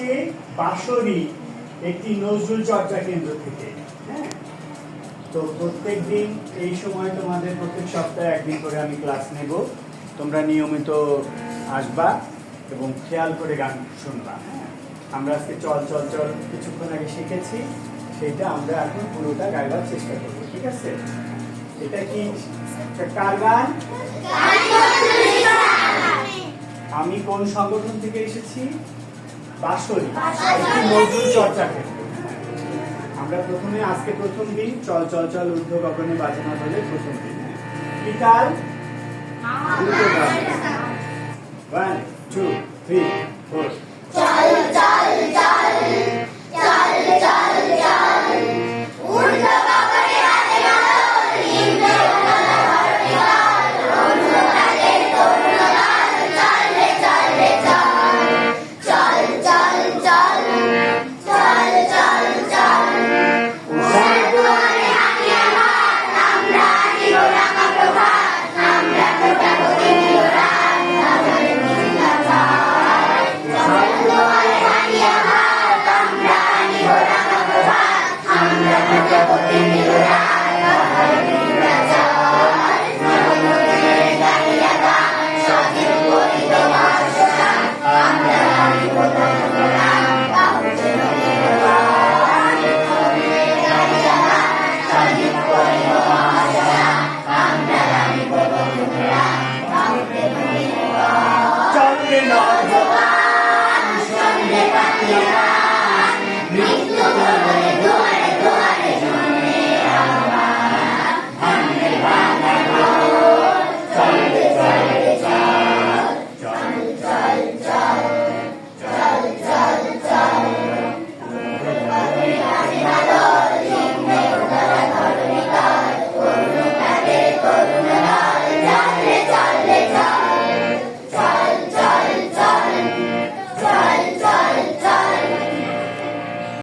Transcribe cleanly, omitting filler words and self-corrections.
আসছে বাঁশরী একটি নজরুল চর্চা কেন্দ্র থেকে। হ্যাঁ, তো প্রত্যেকদিন এই সময় তোমাদের প্রত্যেক সপ্তাহে একদিন করে আমি ক্লাস নেব। তোমরা নিয়মিত আসবা এবং খেয়াল করে গান শুনবা। হ্যাঁ, আমরা আজকে চল চল চল কিছুক্ষণ আগে শিখেছি, সেটা আমরা এখন পুরোটা গাইবার চেষ্টা করব। ঠিক আছে? এটা কি কার গান? আমি কোন সংগঠন থেকে এসেছি? বাঁশরী নজরুল চর্চা কেন্দ্র। আমরা প্রথমে আজকে প্রথম দিন চল চল চল ঊর্ধ্ব গগনে বাজনা বলে প্রথম দিন। বিকাল 1 2 3 4